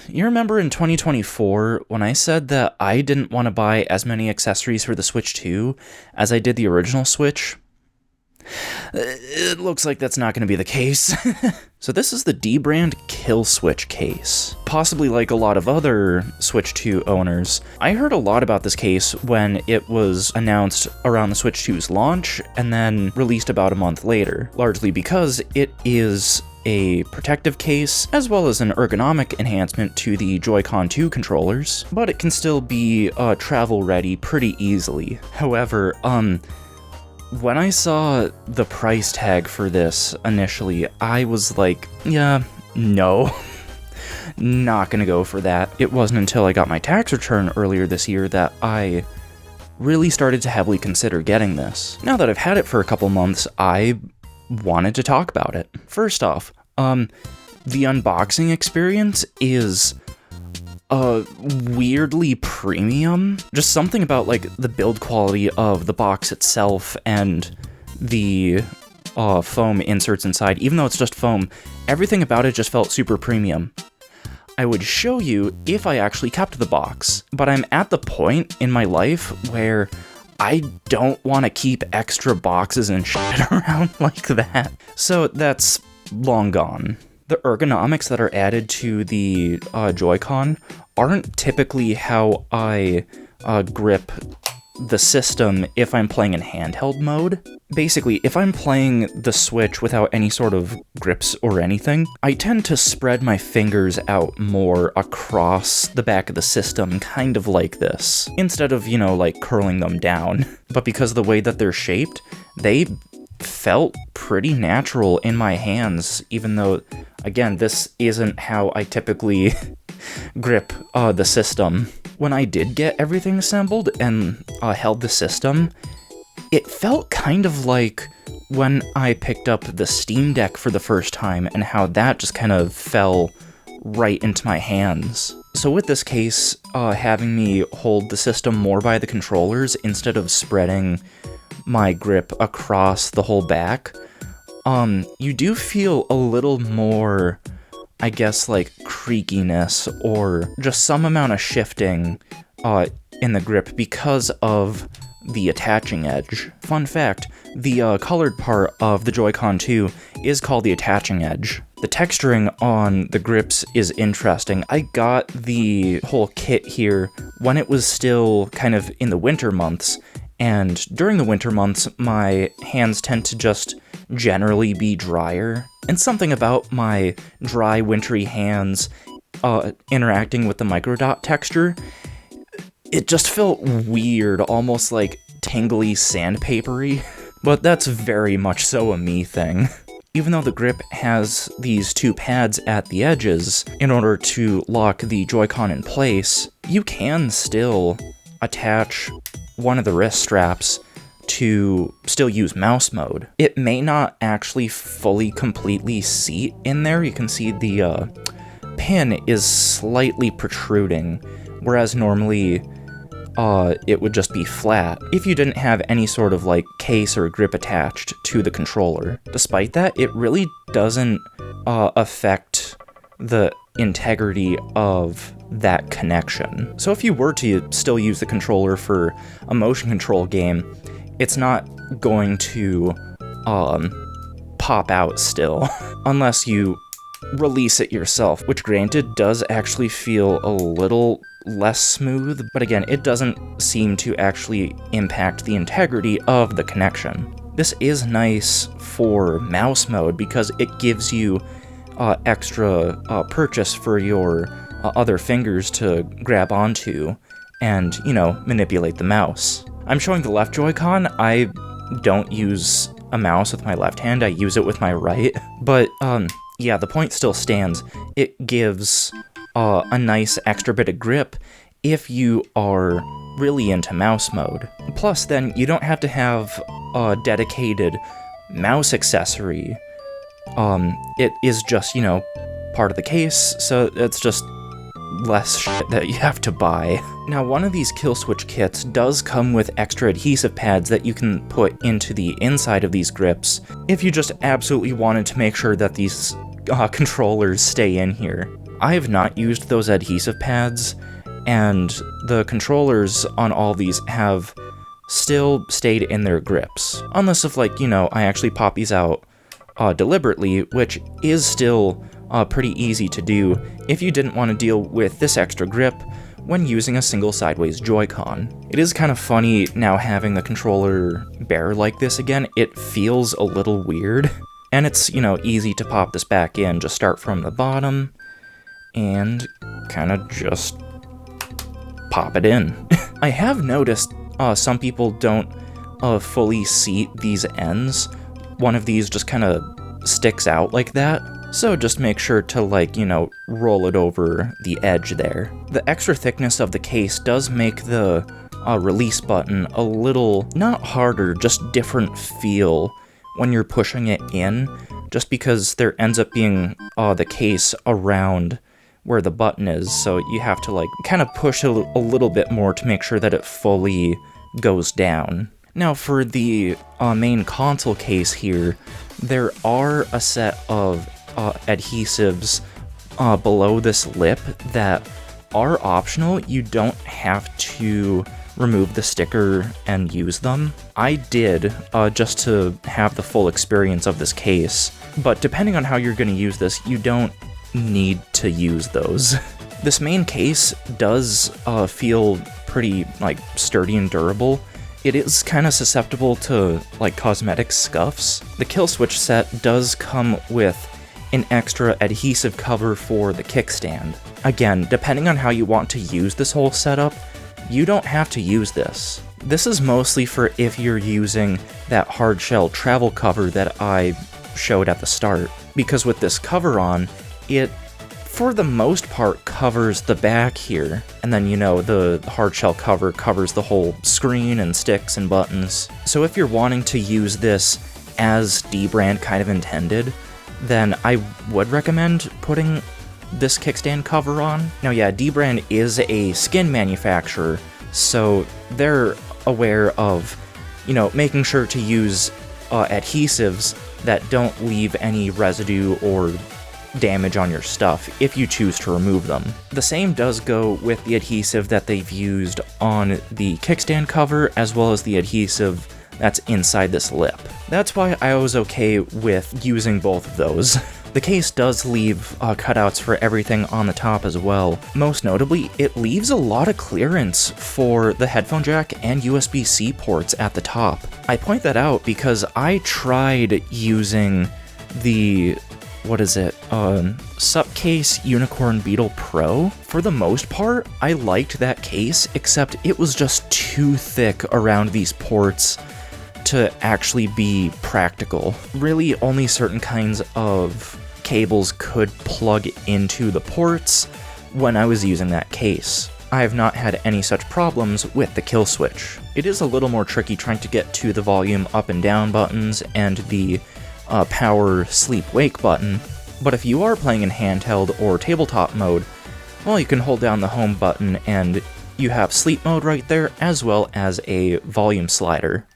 you remember in 2024 when I said that I didn't want to buy as many accessories for the Switch 2 as I did the original Switch? It looks like that's not going to be the case. So this is the Dbrand Killswitch case. Possibly like a lot of other Switch 2 owners, I heard a lot about this case when it was announced around the Switch 2's launch and then released about a month later, largely because it is a protective case, as well as an ergonomic enhancement to the Joy-Con 2 controllers, but it can still be travel-ready pretty easily. However, when I saw the price tag for this initially, I was like, yeah, no, not gonna go for that. It wasn't until I got my tax return earlier this year that I really started to heavily consider getting this. Now that I've had it for a couple months, I wanted to talk about it. First off, the unboxing experience is weirdly premium. Just something about like the build quality of the box itself and the foam inserts inside, even though it's just foam, everything about it just felt super premium. I would show you if I actually kept the box, but I'm at the point in my life where I don't want to keep extra boxes and shit around like that. So that's long gone. The ergonomics that are added to the Joy-Con aren't typically how I grip the system if I'm playing in handheld mode. Basically, if I'm playing the Switch without any sort of grips or anything, I tend to spread my fingers out more across the back of the system, kind of like this, instead of, you know, like curling them down. But because of the way that they're shaped, they felt pretty natural in my hands, even though, again, this isn't how I typically grip the system. When I did get everything assembled and held the system, it felt kind of like when I picked up the Steam Deck for the first time and how that just kind of fell right into my hands. So with this case, having me hold the system more by the controllers instead of spreading my grip across the whole back, you do feel a little more, I guess, like creakiness or just some amount of shifting in the grip because of the attaching edge. Fun fact, the colored part of the Joy-Con 2 is called the attaching edge. The texturing on the grips is interesting. I got the whole kit here when it was still kind of in the winter months, and during the winter months, my hands tend to just generally be drier, and something about my dry, wintry hands interacting with the microdot texture, it just felt weird, almost like tingly sandpapery, but that's very much so a me thing. Even though the grip has these two pads at the edges in order to lock the Joy-Con in place, you can still attach one of the wrist straps to still use mouse mode. It may not actually fully completely seat in there. You can see the pin is slightly protruding, whereas normally it would just be flat if you didn't have any sort of like case or grip attached to the controller. Despite that, it really doesn't affect the integrity of that connection. So if you were to still use the controller for a motion control game, it's not going to pop out still, unless you release it yourself, which granted does actually feel a little less smooth, but again, it doesn't seem to actually impact the integrity of the connection. This is nice for mouse mode because it gives you extra purchase for your other fingers to grab onto and, you know, manipulate the mouse. I'm showing the left Joy-Con. I don't use a mouse with my left hand, I use it with my right, but yeah, the point still stands. It gives a nice extra bit of grip if you are really into mouse mode. Plus, then, you don't have to have a dedicated mouse accessory. It is just, you know, part of the case, so it's just less shit that you have to buy. Now, one of these Killswitch kits does come with extra adhesive pads that you can put into the inside of these grips if you just absolutely wanted to make sure that these controllers stay in here. I have not used those adhesive pads, and the controllers on all these have still stayed in their grips. Unless if, like, you know, I actually pop these out deliberately, which is still pretty easy to do if you didn't want to deal with this extra grip when using a single sideways Joy-Con. It is kind of funny now having the controller bare like this again. It feels a little weird, and it's, you know, easy to pop this back in. Just start from the bottom and kind of just pop it in. I have noticed some people don't fully seat these ends. One of these just kind of sticks out like that. So just make sure to, like, you know, roll it over the edge there. The extra thickness of the case does make the release button a little, not harder, just different feel when you're pushing it in, just because there ends up being the case around where the button is, so you have to, like, kind of push a little bit more to make sure that it fully goes down. Now, for the main console case here, there are a set of adhesives below this lip that are optional. You don't have to remove the sticker and use them. I did, just to have the full experience of this case, but depending on how you're going to use this, you don't need to use those. This main case does feel pretty, like, sturdy and durable. It is kind of susceptible to, like, cosmetic scuffs. The Killswitch set does come with an extra adhesive cover for the kickstand. Again, depending on how you want to use this whole setup, you don't have to use this. This is mostly for if you're using that hard shell travel cover that I showed at the start, because with this cover on, it, for the most part, covers the back here, and then, you know, the hard shell cover covers the whole screen and sticks and buttons. So if you're wanting to use this as Dbrand kind of intended, then I would recommend putting this kickstand cover on. Now, yeah, Dbrand is a skin manufacturer, so they're aware of, you know, making sure to use adhesives that don't leave any residue or damage on your stuff if you choose to remove them. The same does go with the adhesive that they've used on the kickstand cover, as well as the adhesive that's inside this lip. That's why I was okay with using both of those. The case does leave cutouts for everything on the top as well. Most notably, it leaves a lot of clearance for the headphone jack and USB-C ports at the top. I point that out because I tried using the Supcase Unicorn Beetle Pro. For the most part, I liked that case, except it was just too thick around these ports to actually be practical. Really, only certain kinds of cables could plug into the ports when I was using that case. I have not had any such problems with the Killswitch. It is a little more tricky trying to get to the volume up and down buttons and the power sleep wake button, but if you are playing in handheld or tabletop mode, well, you can hold down the home button and you have sleep mode right there, as well as a volume slider.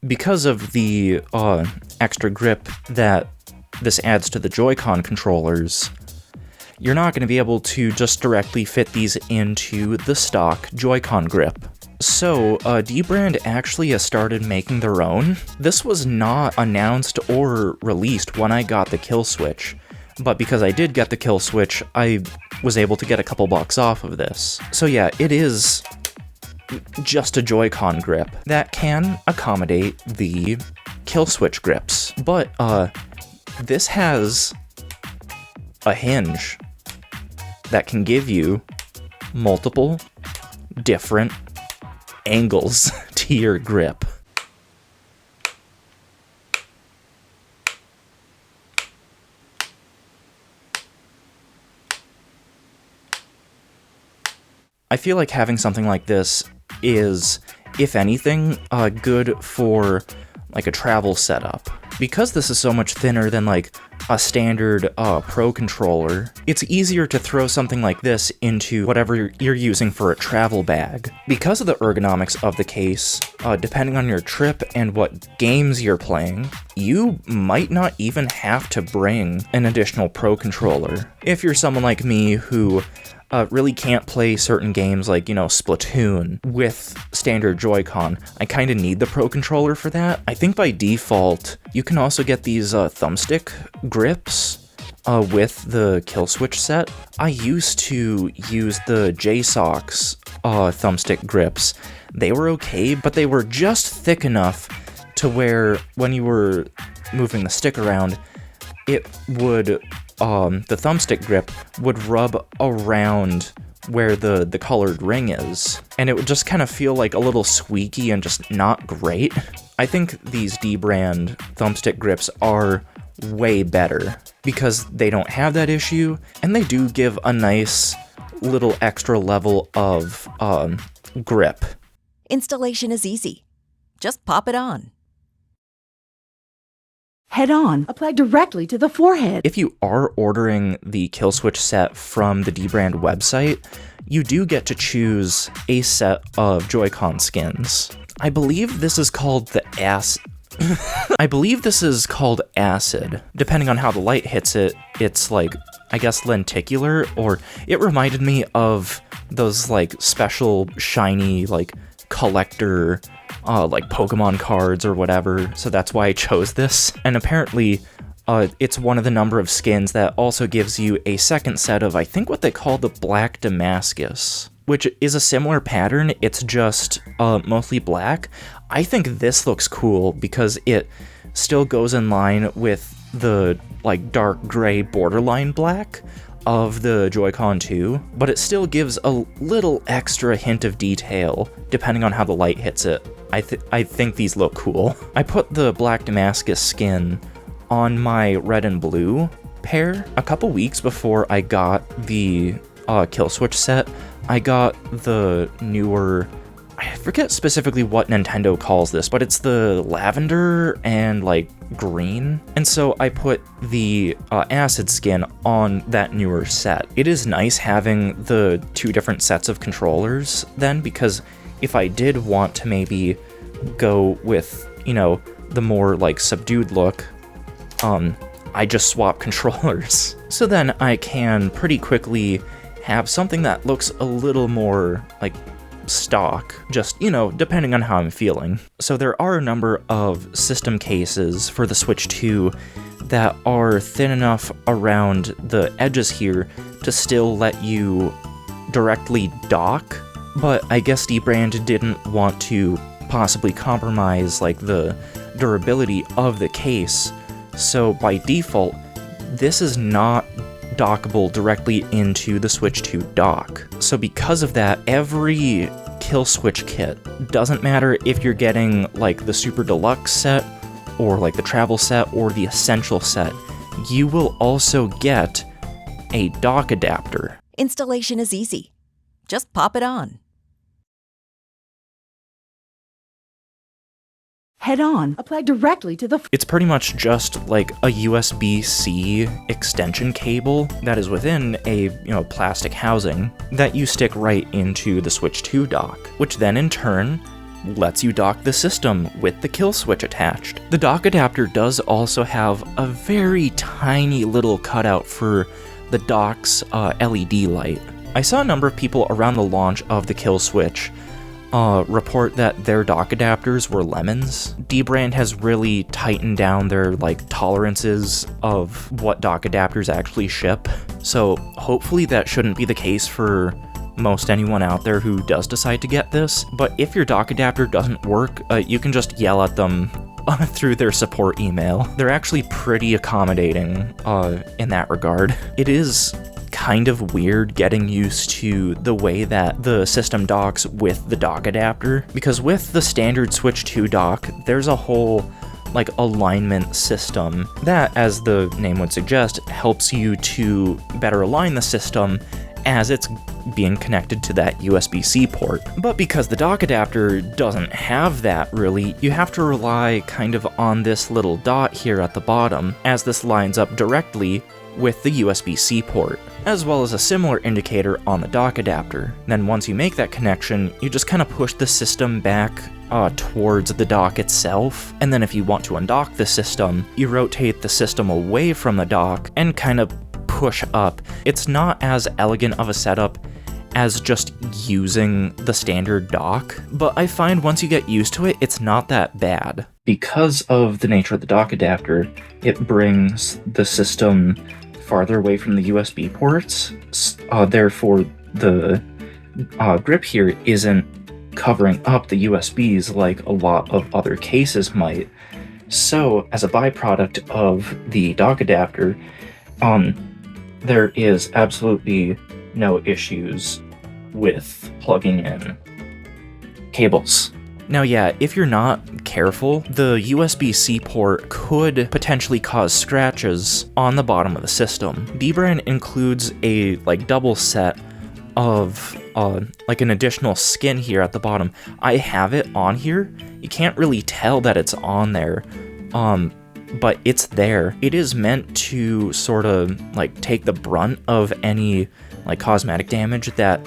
Because of the extra grip that this adds to the Joy-Con controllers, you're not going to be able to just directly fit these into the stock Joy-Con grip. So, Dbrand actually has started making their own. This was not announced or released when I got the Killswitch, but because I did get the Killswitch, I was able to get a couple bucks off of this. So yeah, it is just a Joy-Con grip that can accommodate the Killswitch grips. But, this has a hinge that can give you multiple different angles to your grip. I feel like having something like this is, if anything, good for like a travel setup. Because this is so much thinner than like a standard Pro controller, it's easier to throw something like this into whatever you're using for a travel bag. Because of the ergonomics of the case, depending on your trip and what games you're playing, you might not even have to bring an additional Pro controller. If you're someone like me who really can't play certain games like, Splatoon with standard Joy-Con, I kind of need the Pro controller for that. I think by default, you can also get these thumbstick grips with the Killswitch set. I used to use the JSOX thumbstick grips. They were okay, but they were just thick enough to where when you were moving the stick around, it would, the thumbstick grip would rub around where the colored ring is, and it would just kind of feel like a little squeaky and just not great. I think these Dbrand thumbstick grips are way better because they don't have that issue, and they do give a nice little extra level of grip. Installation is easy. Just pop it on. Head on. Apply directly to the forehead. If you are ordering the Killswitch set from the Dbrand website, you do get to choose a set of Joy-Con skins. I believe this is called the acid. Depending on how the light hits it, it's like, I guess, lenticular, or it reminded me of those like special shiny like collector like Pokemon cards or whatever, so that's why I chose this. And apparently it's one of the number of skins that also gives you a second set of, I think, what they call the Black Damascus, which is a similar pattern. It's just mostly black. I think this looks cool because it still goes in line with the like dark gray borderline black of the Joy-Con 2, but it still gives a little extra hint of detail depending on how the light hits it. I think these look cool. I put the Black Damascus skin on my red and blue pair a couple weeks before I got the Killswitch set. I got the newer, I forget specifically what Nintendo calls this, but it's the lavender and like green. And so I put the acid skin on that newer set. It is nice having the two different sets of controllers then, because if I did want to maybe go with, the more like subdued look, I just swap controllers. So then I can pretty quickly have something that looks a little more like stock, just, depending on how I'm feeling. So there are a number of system cases for the Switch 2 that are thin enough around the edges here to still let you directly dock, but I guess Dbrand didn't want to possibly compromise like the durability of the case, so by default, this is not dockable directly into the Switch 2 dock. So because of that, every Killswitch kit, doesn't matter if you're getting like the Super Deluxe set, or like the Travel set, or the Essential set, you will also get a dock adapter. Installation is easy. Just pop it on. Head on. Apply directly to the... It's pretty much just like a USB-C extension cable that is within a, plastic housing that you stick right into the Switch 2 dock, which then in turn lets you dock the system with the Killswitch attached. The dock adapter does also have a very tiny little cutout for the dock's LED light. I saw a number of people around the launch of the Killswitch report that their dock adapters were lemons. Dbrand has really tightened down their tolerances of what dock adapters actually ship, so hopefully that shouldn't be the case for most anyone out there who does decide to get this. But if your dock adapter doesn't work, you can just yell at them through their support email. They're actually pretty accommodating in that regard. It is kind of weird getting used to the way that the system docks with the dock adapter, because with the standard Switch 2 dock, there's a whole alignment system that, as the name would suggest, helps you to better align the system as it's being connected to that USB-C port. But because the dock adapter doesn't have that really, you have to rely kind of on this little dot here at the bottom, as this lines up directly with the USB-C port, as well as a similar indicator on the dock adapter. Then once you make that connection, you just kind of push the system back towards the dock itself, and then if you want to undock the system, you rotate the system away from the dock and kind of push up. It's not as elegant of a setup as just using the standard dock, but I find once you get used to it, it's not that bad. Because of the nature of the dock adapter, it brings the system farther away from the USB ports, therefore the grip here isn't covering up the USBs like a lot of other cases might. So, as a byproduct of the dock adapter, there is absolutely no issues with plugging in cables. Now yeah, if you're not careful, the USB-C port could potentially cause scratches on the bottom of the system. Dbrand includes a double set of an additional skin here at the bottom. I have it on here. You can't really tell that it's on there, but it's there. It is meant to sort of take the brunt of any cosmetic damage that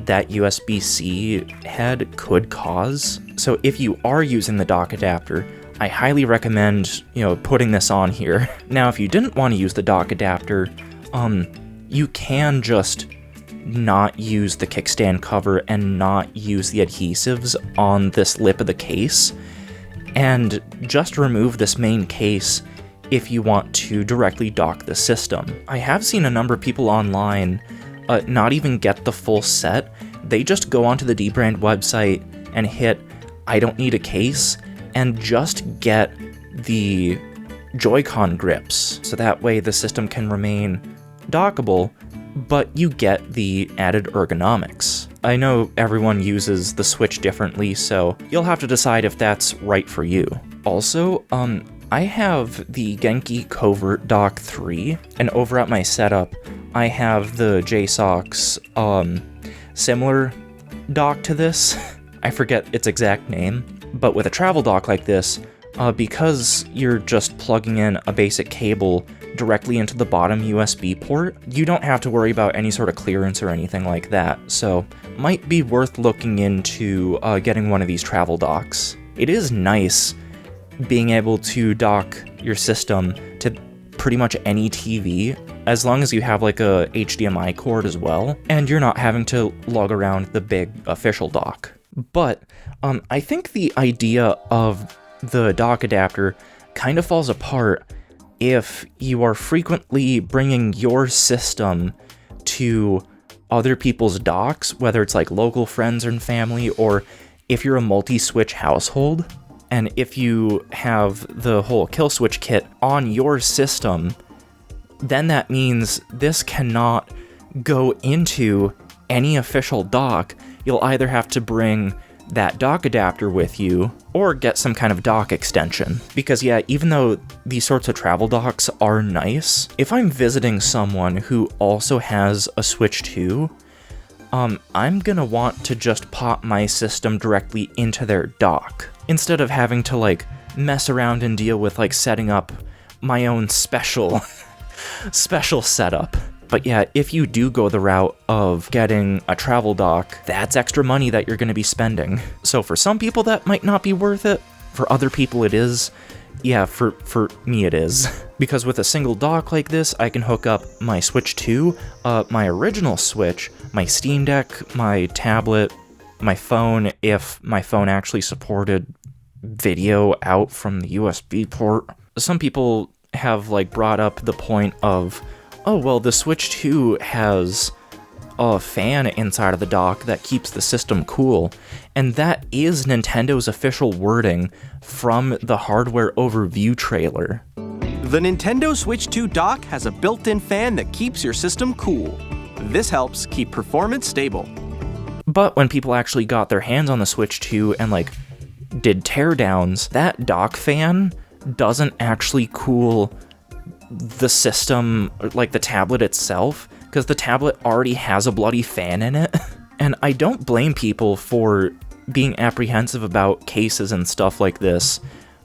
USB-C head could cause. So if you are using the dock adapter, I highly recommend, putting this on here. Now, if you didn't want to use the dock adapter, you can just not use the kickstand cover and not use the adhesives on this lip of the case, and just remove this main case if you want to directly dock the system. I have seen a number of people online not even get the full set. They just go onto the Dbrand website and hit "I don't need a case" and just get the joycon grips, so that way the system can remain dockable, but you get the added ergonomics. I know everyone uses the Switch differently, so you'll have to decide if that's right for you. Also, I have the Genki Covert Dock 3, and over at my setup, I have the JSOC's similar dock to this. I forget its exact name, but with a travel dock like this, because you're just plugging in a basic cable directly into the bottom USB port, you don't have to worry about any sort of clearance or anything like that, so might be worth looking into getting one of these travel docks. It is nice being able to dock your system to pretty much any TV, as long as you have a HDMI cord as well, and you're not having to lug around the big official dock. But I think the idea of the dock adapter kind of falls apart if you are frequently bringing your system to other people's docks, whether it's local friends and family, or if you're a multi-switch household. And if you have the whole Killswitch kit on your system, then that means this cannot go into any official dock. You'll either have to bring that dock adapter with you, or get some kind of dock extension. Because yeah, even though these sorts of travel docks are nice, if I'm visiting someone who also has a Switch 2, I'm gonna want to just pop my system directly into their dock, instead of having to mess around and deal with setting up my own special setup. But yeah, if you do go the route of getting a travel dock, that's extra money that you're going to be spending. So for some people that might not be worth it, for other people it is. Yeah, for me it is. Because with a single dock like this, I can hook up my Switch 2, my original Switch, my Steam Deck, my tablet, my phone, if my phone actually supported video out from the USB port. Some people have brought up the point of, oh, well, the Switch 2 has a fan inside of the dock that keeps the system cool, and that is Nintendo's official wording from the hardware overview trailer. The Nintendo Switch 2 dock has a built-in fan that keeps your system cool. This helps keep performance stable. But when people actually got their hands on the Switch 2 and did teardowns, that dock fan doesn't actually cool the system, the tablet itself, because the tablet already has a bloody fan in it. And I don't blame people for being apprehensive about cases and stuff like this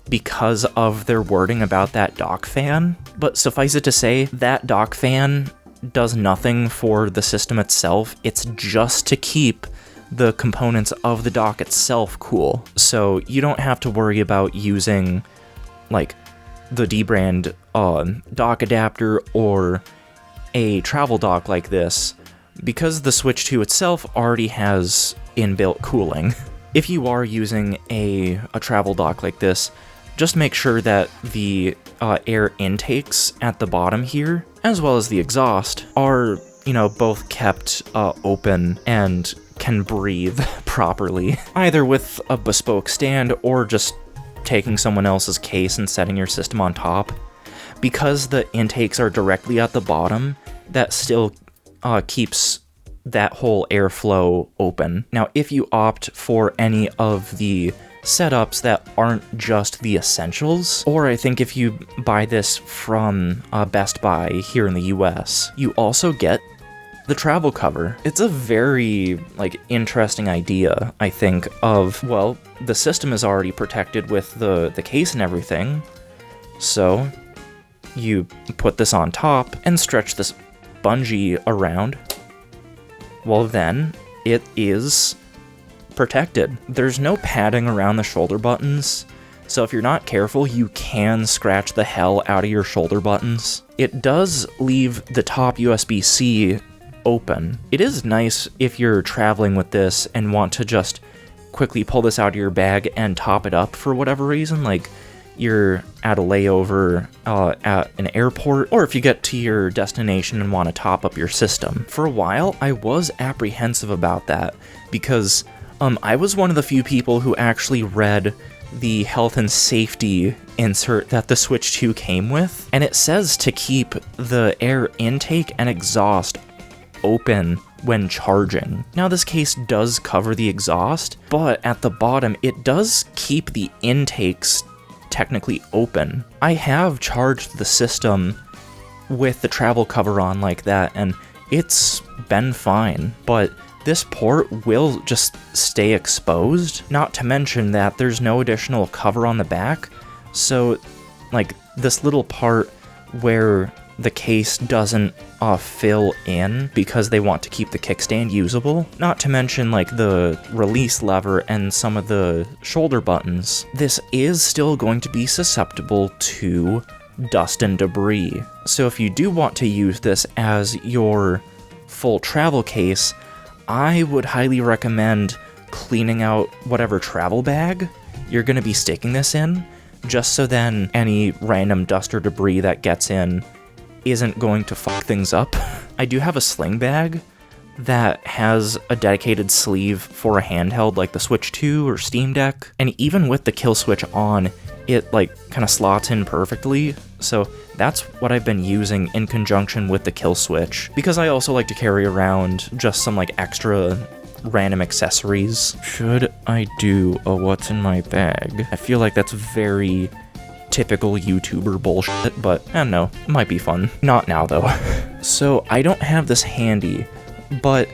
because of their wording about that dock fan. But suffice it to say, that dock fan does nothing for the system itself. It's just to keep the components of the dock itself cool. So you don't have to worry about using like the Dbrand dock adapter or a travel dock like this, because the Switch 2 itself already has inbuilt cooling. If you are using a travel dock like this, just make sure that the air intakes at the bottom here, as well as the exhaust, are, both kept open and can breathe properly, either with a bespoke stand or just taking someone else's case and setting your system on top. Because the intakes are directly at the bottom, that still keeps that whole airflow open. Now, if you opt for any of the setups that aren't just the essentials, or I think if you buy this from Best Buy here in the US, you also get the travel cover. It's a very, interesting idea, I think, of, well, the system is already protected with the case and everything, so you put this on top and stretch this bungee around. Well, then it is protected. There's no padding around the shoulder buttons, so if you're not careful, you can scratch the hell out of your shoulder buttons. It does leave the top USB-C open. It is nice if you're traveling with this and want to just quickly pull this out of your bag and top it up for whatever reason, like you're at a layover at an airport, or if you get to your destination and want to top up your system. For a while, I was apprehensive about that, because I was one of the few people who actually read the health and safety insert that the Switch 2 came with, and it says to keep the air intake and exhaust open when charging. Now, this case does cover the exhaust, but at the bottom, it does keep the intakes technically open. I have charged the system with the travel cover on like that, and it's been fine, but this port will just stay exposed, not to mention that there's no additional cover on the back, so this little part where the case doesn't fill in because they want to keep the kickstand usable, not to mention the release lever and some of the shoulder buttons, this is still going to be susceptible to dust and debris. So if you do want to use this as your full travel case, I would highly recommend cleaning out whatever travel bag you're going to be sticking this in, just so then any random dust or debris that gets in isn't going to fuck things up. I do have a sling bag that has a dedicated sleeve for a handheld like the Switch 2 or Steam Deck, and even with the Killswitch on, it kind of slots in perfectly, so that's what I've been using in conjunction with the Killswitch, because I also like to carry around just some extra random accessories. Should I do a what's in my bag? I feel like that's very typical YouTuber bullshit, but I don't know, it might be fun. Not now though. So I don't have this handy, but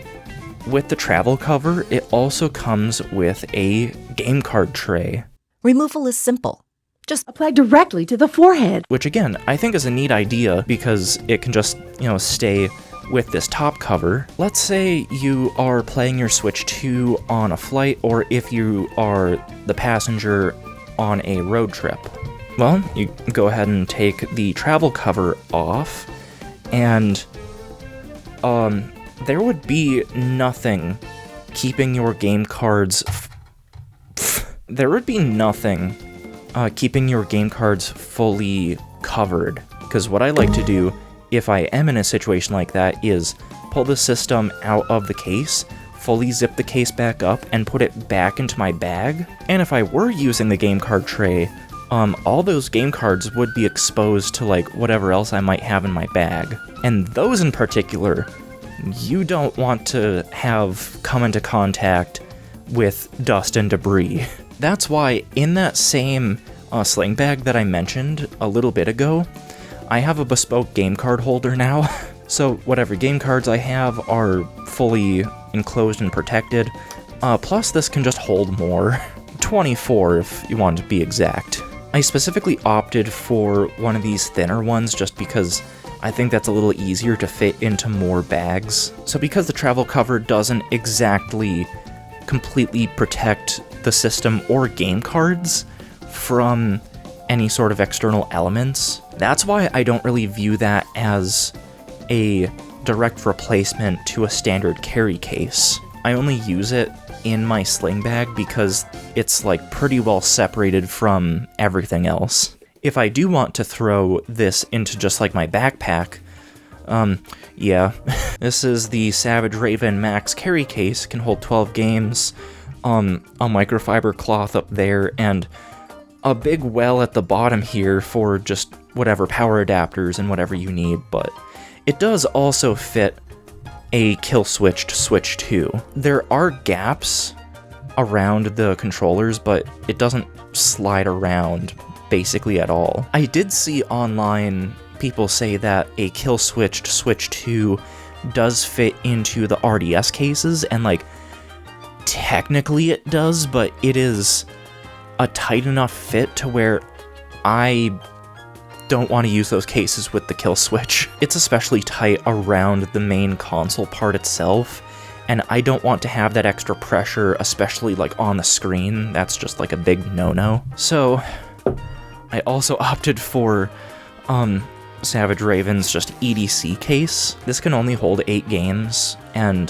with the travel cover, it also comes with a game card tray. Removal is simple. Just Apply directly to the forehead. Which again, I think is a neat idea because it can just, stay with this top cover. Let's say you are playing your Switch 2 on a flight, or if you are the passenger on a road trip. Well, you go ahead and take the travel cover off, and there would be nothing keeping your game cards keeping your game cards fully covered, because what I like to do if I am in a situation like that is pull the system out of the case, fully zip the case back up, and put it back into my bag. And if I were using the game card tray, all those game cards would be exposed to whatever else I might have in my bag. And those in particular, you don't want to have come into contact with dust and debris. That's why in that same sling bag that I mentioned a little bit ago, I have a bespoke game card holder now. So whatever game cards I have are fully enclosed and protected. Plus this can just hold more. 24 if you want to be exact. I specifically opted for one of these thinner ones just because I think that's a little easier to fit into more bags. So because the travel cover doesn't exactly completely protect the system or game cards from any sort of external elements. That's why I don't really view that as a direct replacement to a standard carry case. I only use it in my sling bag because it's like pretty well separated from everything else. If I do want to throw this into just like my backpack, yeah. This is the Savage Raven Max carry case, can hold 12 games, a microfiber cloth up there, and a big well at the bottom here for just whatever power adapters and whatever you need, but it does also fit a Killswitch Switch 2. There are gaps around the controllers, but it doesn't slide around basically at all. I did see online people say that a Killswitch Switch 2 does fit into the RDS cases, and like, technically it does, but it is a tight enough fit to where I don't want to use those cases with the Killswitch. It's especially tight around the main console part itself, and I don't want to have that extra pressure, especially like on the screen. That's just like a big no-no. So I also opted for Savage Raven's just EDC case. This can only hold 8 games, and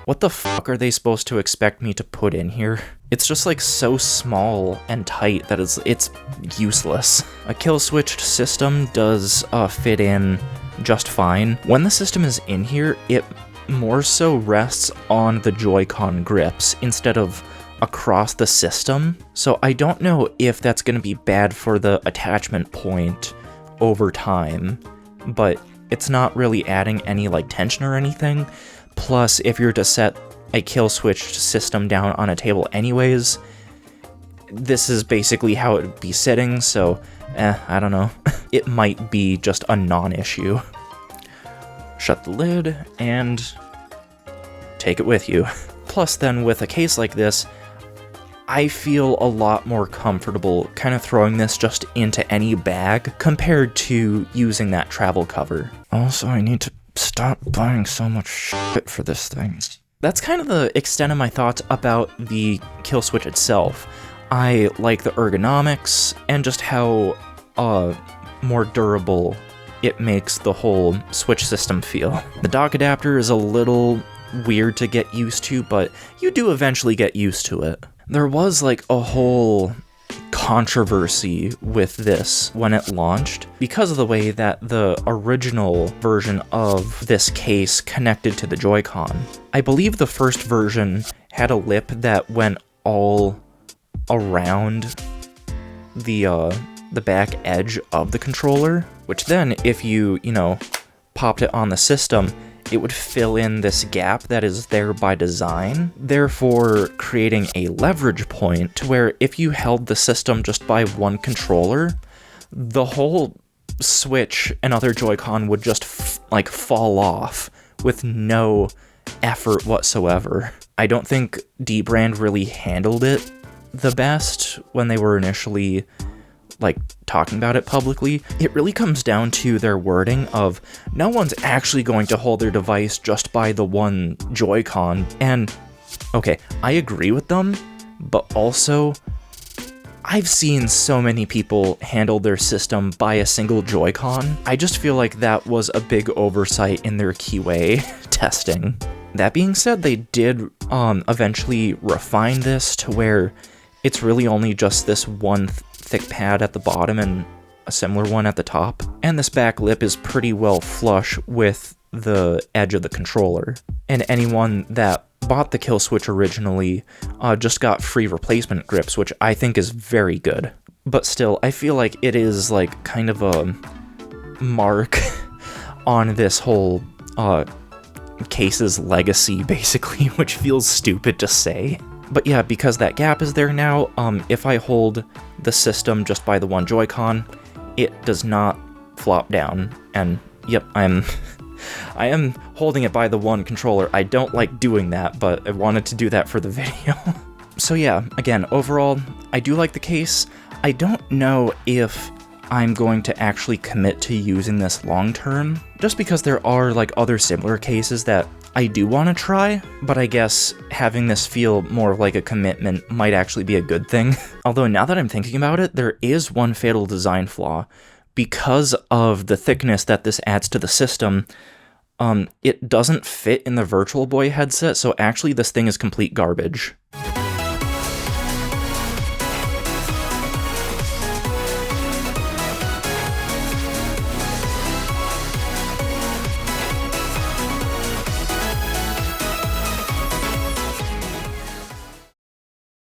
what the fuck are they supposed to expect me to put in here? It's just like so small and tight that it's useless. A Killswitch system does fit in just fine. When the system is in here, it more so rests on the Joy-Con grips instead of across the system. So I don't know if that's going to be bad for the attachment point over time, but it's not really adding any like tension or anything. Plus, if you're to set a Killswitch system down on a table anyways, this is basically how it would be sitting, so I don't know. It might be just a non-issue. Shut the lid and take it with you. Plus then, with a case like this, I feel a lot more comfortable kind of throwing this just into any bag compared to using that travel cover. Also, I need to stop buying so much shit for this thing. That's kind of the extent of my thoughts about the Killswitch itself. I like the ergonomics and just how more durable it makes the whole Switch system feel. The dock adapter is a little weird to get used to, but you do eventually get used to it. There was like a whole controversy with this when it launched because of the way that the original version of this case connected to the Joy-Con. I believe the first version had a lip that went all around the back edge of the controller, which then if you popped it on the system, it would fill in this gap that is there by design, therefore creating a leverage point to where if you held the system just by one controller, the whole Switch and other Joy-Con would just fall off with no effort whatsoever. I don't think Dbrand really handled it the best when they were initially talking about it publicly. It really comes down to their wording of no one's actually going to hold their device just by the one Joy-Con. And okay, I agree with them, but also I've seen so many people handle their system by a single Joy-Con. I just feel like that was a big oversight in their QA testing. That being said, they did eventually refine this to where it's really only just this one thick pad at the bottom and a similar one at the top. And this back lip is pretty well flush with the edge of the controller. And anyone that bought the Killswitch originally just got free replacement grips, which I think is very good. But still, I feel like it is kind of a mark on this whole case's legacy, basically, which feels stupid to say. But yeah, because that gap is there now, if I hold the system just by the one Joy-Con, it does not flop down. And yep, I am holding it by the one controller. I don't like doing that, but I wanted to do that for the video. So yeah, again, overall, I do like the case. I don't know if I'm going to actually commit to using this long term, just because there are like other similar cases that I do want to try, but I guess having this feel more like a commitment might actually be a good thing. Although now that I'm thinking about it, there is one fatal design flaw. Because of the thickness that this adds to the system, it doesn't fit in the Virtual Boy headset, so actually this thing is complete garbage.